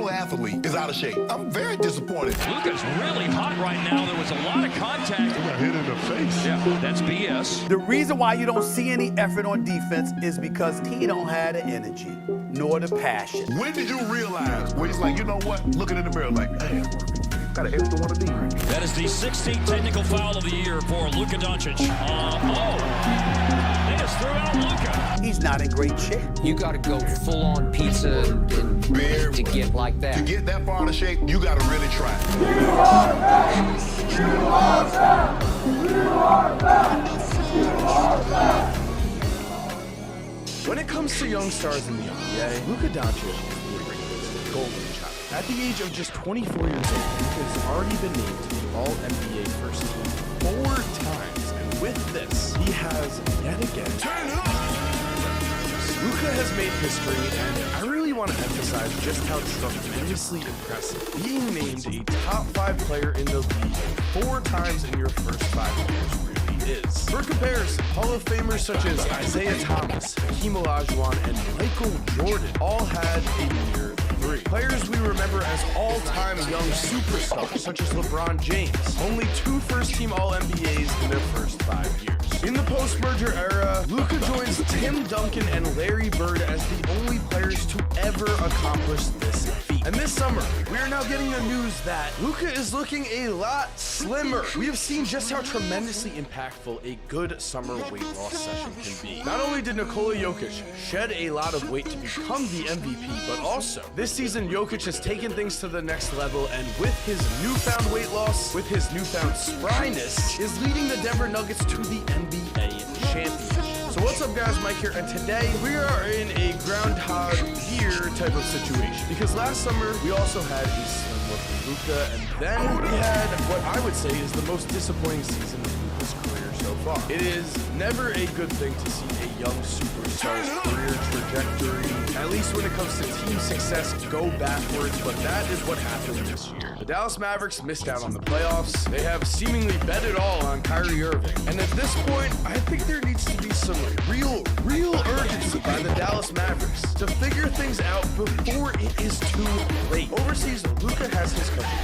pro athlete is out of shape. I'm very disappointed. Luka's really hot right now. There was a lot of contact. He got hit in the face. Yeah, that's BS. The reason why you don't see any effort on defense is because he don't have the energy nor the passion. When did you realize where he's like, you know what? Looking in the mirror like, man, got an extra one of these. That is the 16th technical foul of the year for Luka Doncic. They just threw out Luka. He's not in great shape. You got to go full-on pizza to get like that. To get that far out of shape, you got to really try. You are back! You are back! You are back! You are back! When it comes to young stars in the NBA, Luka Doncic is the golden child. At the age of just 24 years old, Luka has already been named to the All-NBA First Team 4 times, and with this, he has yet again. Turn it up! Luka has made history, and I really want to emphasize just how tremendously impressive being named a top 5 player in the league 4 times in your first 5 years really is. For comparison, Hall of Famers such as Isaiah Thomas, Hakeem Olajuwon, and Michael Jordan all had a mere 3. Players we remember as all-time young superstars such as LeBron James, only 2 first-team All-NBAs in their first 5 years. In the post-merger era, Luka joins Tim Duncan and Larry Bird as the only players to ever accomplish this feat. And this summer, we are now getting the news that Luka is looking a lot slimmer. We have seen just how tremendously impactful a good summer weight loss session can be. Not only did Nikola Jokic shed a lot of weight to become the MVP, but also, this season Jokic has taken things to the next level, and with his newfound weight loss, with his newfound spryness, is leading the Denver Nuggets to the NBA championship. So what's up guys, Mike here, and today we are in a Groundhog Year type of situation. Because last summer, we also had a slim looking Luka, and then we had what I would say is the most disappointing season of Luka's career so far. It is never a good thing to see a young superstar's career trajectory, at least when it comes to team success, go backwards, but that is what happened this year. The Dallas Mavericks missed out on the playoffs. They have seemingly bet it all on Kyrie Irving. And at this point, I think there needs to be some real urgency by the Dallas Mavericks to figure things out before it is too late. Overseas, Luka has his country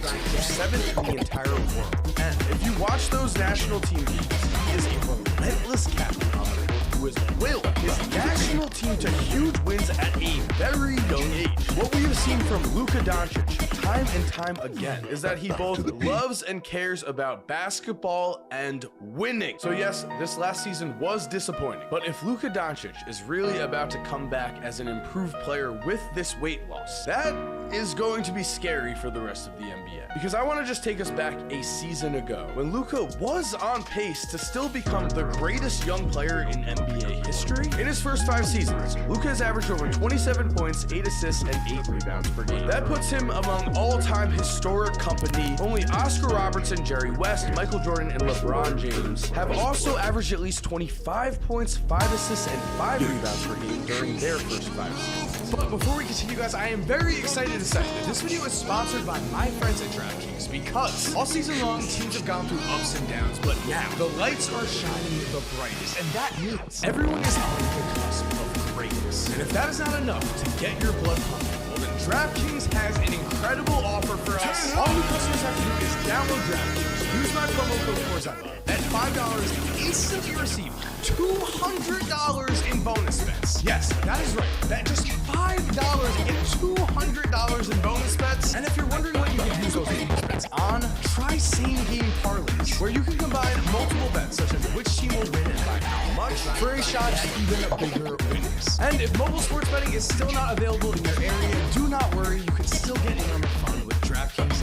for 7th in the entire world. And if you watch those national team games, he is a relentless captain on the court who has willed his national team to huge wins at a very young age. What we have seen from Luka Doncic time and time again is that he both loves and cares about basketball and winning. So yes, this last season was disappointing, but if Luka Doncic is really about to come back as an improved player with this weight loss, that is going to be scary for the rest of the NBA. Because I want to just take us back a season ago when Luka was on pace to still become the greatest young player in NBA history. In his first 5 seasons, Luka has averaged over 27 points, 8 assists, and 8 rebounds per game. That puts him among all-time historic company. Only Oscar Robertson, Jerry West, Michael Jordan, and LeBron James have also averaged at least 25 points, 5 assists, and 5 rebounds per game during their first 5 seasons. But before we continue, guys, I am very excited to say that this video is sponsored by my friends at DraftKings, because all season long, teams have gone through ups and downs, but now the lights are shining the brightest, and that means everyone is on the cusp of greatness. And if that is not enough to get your blood pumping, well then DraftKings has an incredible offer for us. All new customers have to do is download DraftKings, use my promo code FORZANA, bet $5 and instantly receive $200 in bonus bets. Yes, that is right. Bet just $5 and get $200 in bonus bets. And if you're wondering what you can use those bonus bets on, try same game parlays, where you can combine multiple bets such as which team will win and by how much for a shot at even bigger winnings. And if mobile sports betting is still not available in your area, do not worry, you can still get in on the fun with DraftKings.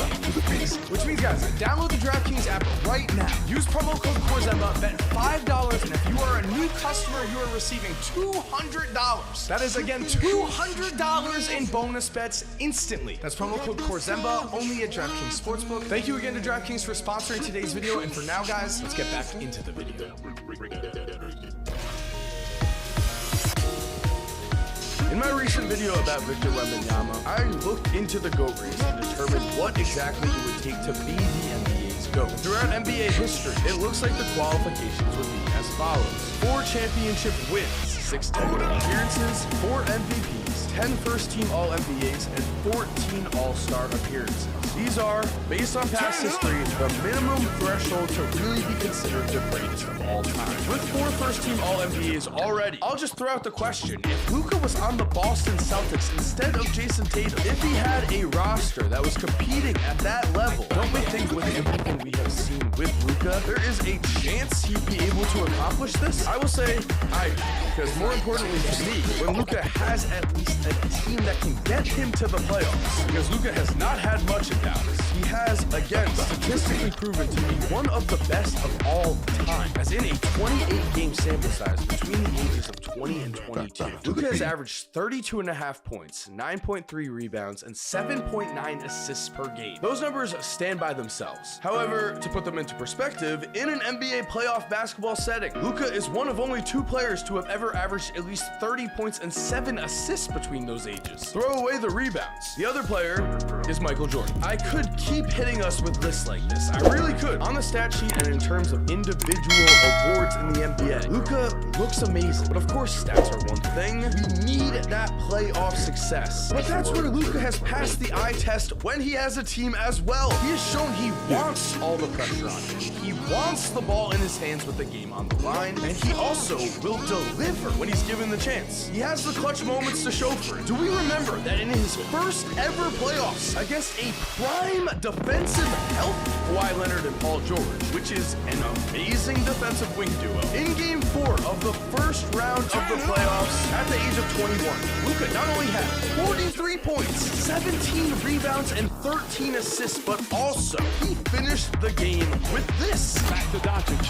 Which means, guys, download the DraftKings app right now. Use promo code CORZEMBA, bet $5, and if you are a new customer, you are receiving $200. That is, again, $200 in bonus bets instantly. That's promo code CORZEMBA, only at DraftKings Sportsbook. Thank you again to DraftKings for sponsoring today's video, and for now, guys, let's get back into the video. In my recent video about Victor Wembanyama, I looked into the GOAT race and determined what exactly it would take to be the NBA's GOAT. Throughout NBA history, it looks like the qualifications would be as follows: 4 championship wins, 6 technical appearances, 4 MVPs, 10 first-team All-NBAs and 14 All-Star appearances. These are, based on past history, the minimum threshold to really be considered the greatest of all time. With 4 first-team All-NBAs already, I'll just throw out the question, if Luka was on the Boston Celtics instead of Jason Tatum, if he had a roster that was competing at that level, don't we think with everything we have seen with Luka, there is a chance he'd be able to accomplish this? I will say I do, because more importantly to me, when Luka has at least a team that can get him to the playoffs, because Luka has not had much in Dallas. He has, again, statistically proven to be one of the best of all time, as in a 28-game sample size between the ages of 20 and 22. Luka has averaged 32.5 points, 9.3 rebounds, and 7.9 assists per game. Those numbers stand by themselves. However, to put them into perspective, in an NBA playoff basketball setting, Luka is one of only 2 players to have ever averaged at least 30 points and 7 assists between those ages. Throw away the rebounds. The other player is Michael Jordan. I could keep hitting us with lists like this. I really could. On the stat sheet and in terms of individual awards in the NBA, Luka looks amazing. But of course, stats are one thing. We need that playoff success. But that's where Luka has passed the eye test when he has a team as well. He has shown he wants all the pressure on him. He wants the ball in his hands with the game on the line, and he also will deliver when he's given the chance. He has the clutch moments to show for it. Do we remember that in his first ever playoffs against a prime defensive health Kawhi Leonard and Paul George, which is an amazing defensive wing duo, in Game 4 of the first round of the playoffs at the age of 21, Luka not only had 43 points, 17 rebounds, and 13 assists, but also he finished the game with this. Back to Doncic.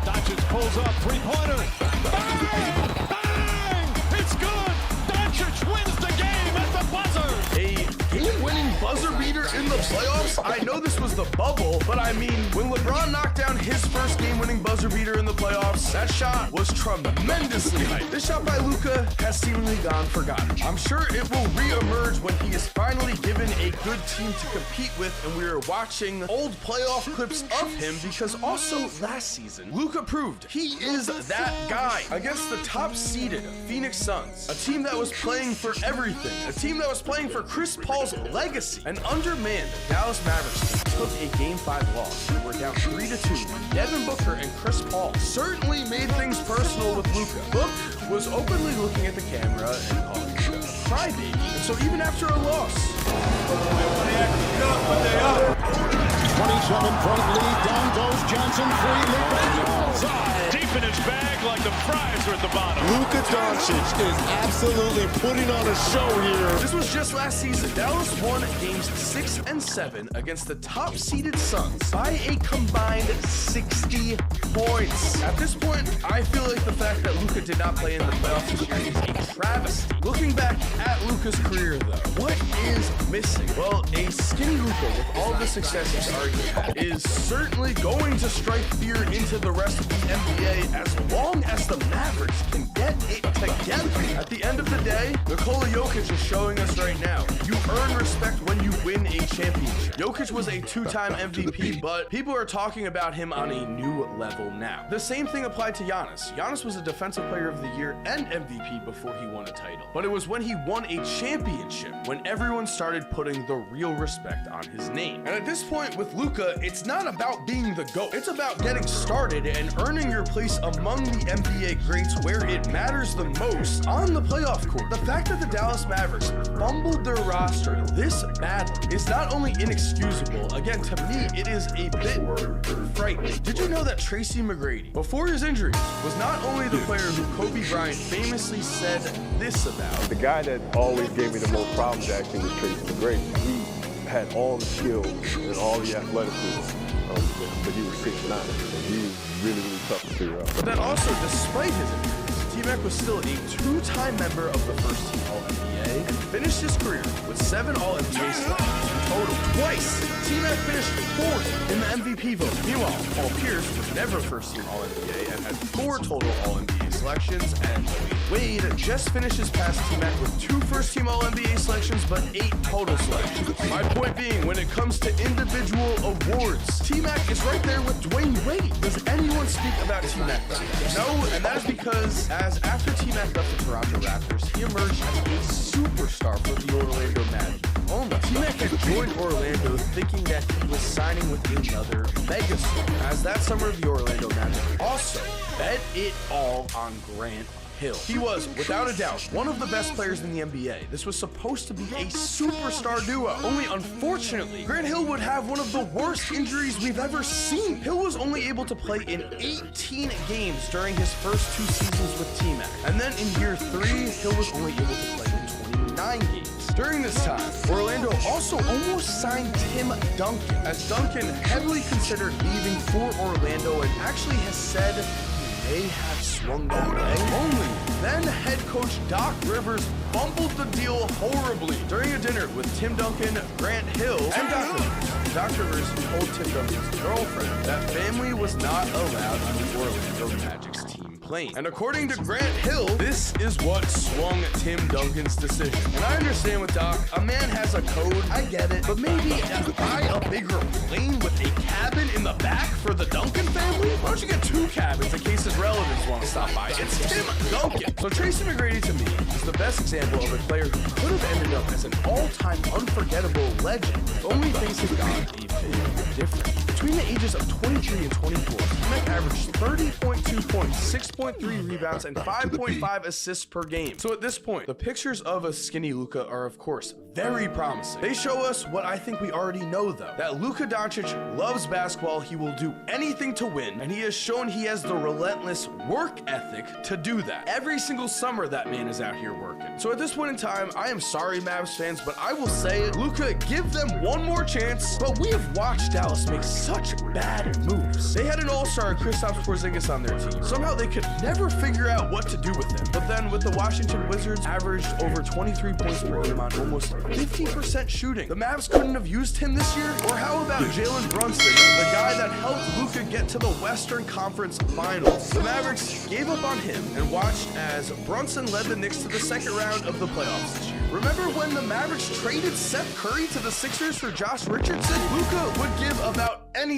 Doncic pulls up, three-pointer. Bang! Bang! It's good! Doncic wins the game at the buzzer! A game-winning buzzer beater in the playoffs? I know this was the bubble, but I mean, when LeBron knocked down his first game-winning buzzer beater in the playoffs, that shot was tremendously hyped. This shot by Luka has seemingly gone forgotten. I'm sure it will re-emerge when he is finally given a good team to compete with, and we are watching old playoff clips of him, because also last season, Luka proved he is that guy against the top-seeded Phoenix Suns, a team that was playing for everything, a team that was playing for Chris Paul's legacy. An undermanned Dallas Mavericks team took a Game 5 loss. They were down 3-2. Devin Booker and Chris Paul certainly made things personal with Luka. Book was openly looking at the camera and calling Luka a crybaby. And so even after a loss, 27-point lead, down goes Johnson, 3, Deep in his bag like the fries are at the bottom. Luka Doncic is absolutely putting on a show here. this was just last season. Dallas won games 6 and 7 against the top-seeded Suns by a combined 60 points. At this point, I feel like the fact that Luka did not play in the playoffs this year is a travesty. Looking back at Luka's career, though, what is missing? Well, a skinny Luka with all the success he's already had is certainly going to strike fear into the rest of the NBA as long as the Mavericks can get it together. At the end of the day, Nikola Jokic is showing us right now, you earn respect when you win a championship. Jokic was a 2-time MVP, but people are talking about him on a new level now. The same thing applied to Giannis. Giannis was a Defensive Player of the Year and MVP before he won a title. But it was when he won a championship when everyone started putting the real respect on his name. And at this point with Luka, it's not about being the GOAT. It's about getting started and earning your place among the NBA greats where it matters the most on the playoff court. The fact that the Dallas Mavericks fumbled their roster this badly is not only inexcusable, again, to me, it is a bit frightening. Did you know that Tracy McGrady, before his injury, was not only the player who Kobe Bryant famously said this about? The guy that always gave me the most problems actually was Tracy McGrady. He had all the skills and all the athleticism, but he was 6'9", and he was really, really tough to figure out. But then also, despite his injuries, T-Mac was still a 2-time member of the first team All-NBA and finished his career with 7 All-NBA selections in total. Twice, T-Mac finished 4th in the MVP vote. Meanwhile, Paul Pierce was never first team All-NBA and had 4 total All-NBA selections. selections, and Wade just finishes past T-Mac with 2 first-team All-NBA selections, but 8 total selections. My point being, when it comes to individual awards, T-Mac is right there with Dwayne Wade. Does anyone speak about T-Mac? No, and that is because as after T-Mac left the Toronto Raptors, he emerged as a superstar for the Orlando Magic. T-Mac had joined Orlando thinking that he was signing with another megastar, as that summer the Orlando Magic also bet it all on Grant Hill. He was, without a doubt, one of the best players in the NBA. This was supposed to be a superstar duo. Only unfortunately, Grant Hill would have one of the worst injuries we've ever seen. Hill was only able to play in 18 games during his first 2 seasons with T-Mac. And then in year 3, Hill was only able to play in 29 games. During this time, Orlando also almost signed Tim Duncan, as Duncan heavily considered leaving for Orlando and actually has said he may have swung that way. Only then head coach Doc Rivers fumbled the deal horribly during a dinner with Tim Duncan, Grant Hill, and Doc Rivers. Doc Rivers told Tim Duncan's girlfriend that family was not allowed on the Orlando Magic's team plane. And according to Grant Hill, this is what swung Tim Duncan's decision. And I understand with Doc, a man has a code, I get it, but maybe buy a bigger plane with a cabin in the back for the Duncan family? Why don't you get 2 cabins in case his relatives want to stop by? It's Tim Duncan. So Tracy McGrady to me is the best example of a player who could have ended up as an all-time unforgettable legend. The only things have gotten a bit different. Between the ages of 23 and 24, T-Mac averaged 30.2 points, 6.3 rebounds, and 5.5 assists per game. So at this point, the pictures of a skinny Luka are of course very promising. They show us what I think we already know though, that Luka Doncic loves basketball, he will do anything to win, and he has shown he has the relentless work ethic to do that. Every single summer that man is out here working. So at this point in time, I am sorry Mavs fans, but I will say it, Luka, give them one more chance. But we have watched Dallas make such bad moves. They had an all-star Kristaps Porzingis on their team. Somehow they could never figure out what to do with him. But then with the Washington Wizards averaged over 23 points per game on almost 50% shooting. The Mavs couldn't have used him this year? Or how about Jalen Brunson, the guy that helped Luka get to the Western Conference Finals? The Mavericks gave up on him and watched as Brunson led the Knicks to the second round of the playoffs this year. Remember when the Mavericks traded Seth Curry to the Sixers for Josh Richardson? Luka would give about any